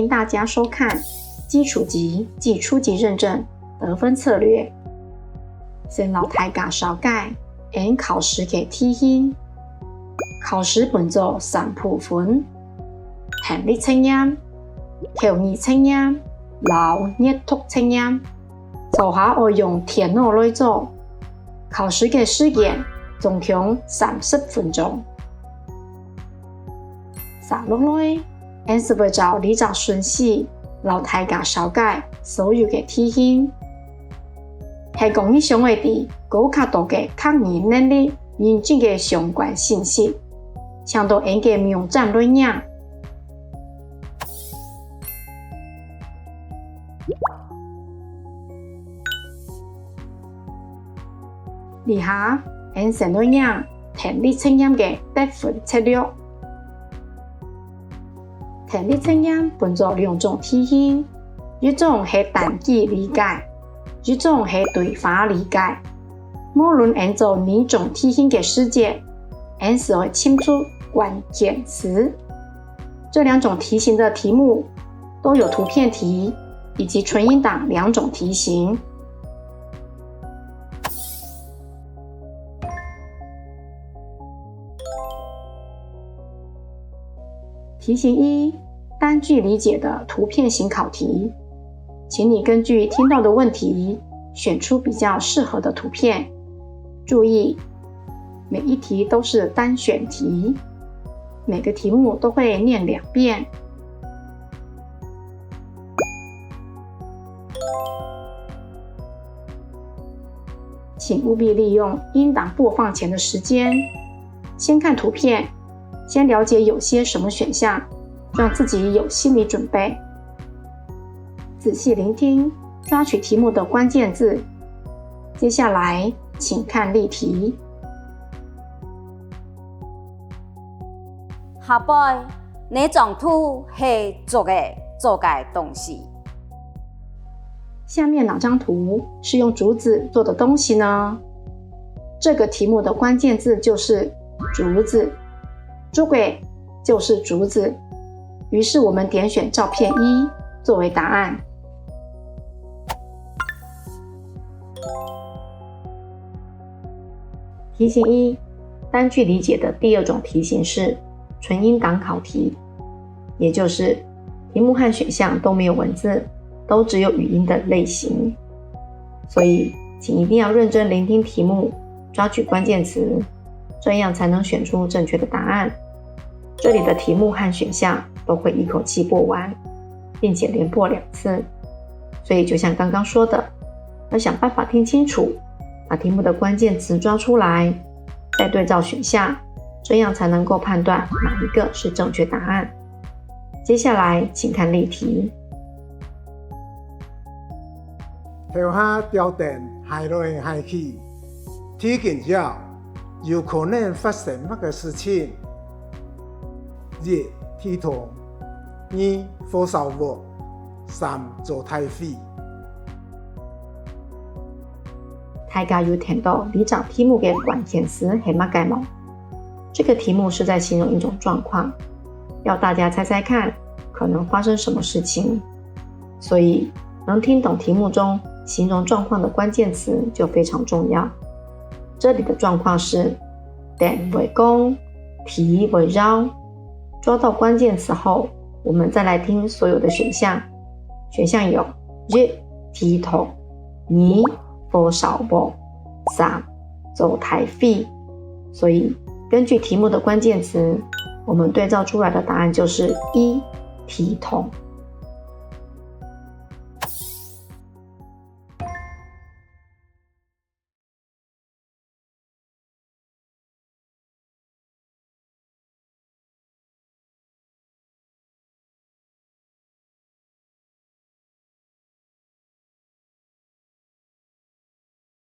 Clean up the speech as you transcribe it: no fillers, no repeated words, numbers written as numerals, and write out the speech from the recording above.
迎大家收看基础级暨初级认证得分策略。先老大家了解按考试的题型。考试分做3部分：听力测验、口语测验、阅读测验。做下要用电脑来做。考试的时间总共30分钟。接落來，俺是會照呢個順序，讓大家了解所有的題型。係講以上的啲高較多的確認能力認證的相關信息，請到俺嘅網站來領。以下俺先來領聽力測驗的得分策略。聽力測驗分做2種題型，一種是單句理解，一種是對話理解。無論按照哪種題型的時間，俺是會清楚關鍵詞。這2種題型的題目都有圖片題以及純音檔2種題型。题型1，单句理解的图片型考题，请你根据听到的问题选出比较适合的图片。注意，每一题都是单选题，每个题目都会念2遍。请务必利用音档播放前的时间，先看图片，先了解有些什么选项，让自己有心理准备。仔细聆听，抓取题目的关键字。接下来，请看例题。下辈哪种图是做嘅东西？下面哪张图是用竹子做的东西呢？这个题目的关键字就是竹子。竹轨就是竹子，于是我们点选照片1作为答案。题型1，单句理解的第2种题型是纯音档考题，也就是题目和选项都没有文字，都只有语音的类型。所以，请一定要认真聆听题目，抓取关键词，这样才能选出正确的答案。这里的题目和选项都会一口气播完，并且连播2次。所以就像刚刚说的，要想办法听清楚，把题目的关键词抓出来，再对照选项，这样才能够判断哪一个是正确答案。接下来请看例题。头下吊电害来害去，天见之有可能发生乜嘅事情？1. 天痛，2. 火烧鑊，3. 做太妃。大家有聽到呢張題目嘅關鍵詞係乜嘅嗎？這個題目是在形容一種狀況，要大家猜猜看可能發生什麼事情。所以能聽懂題目中形容狀況的關鍵詞就非常重要。這裡的狀況是電為公，題為繞。抓到關鍵詞後，我們再來聽所有的選項。選項有1. 天痛， 2. 火燒鑊， 3. 做太妃。所以根據題目的關鍵詞，我們對照出來的答案就是1. 天痛。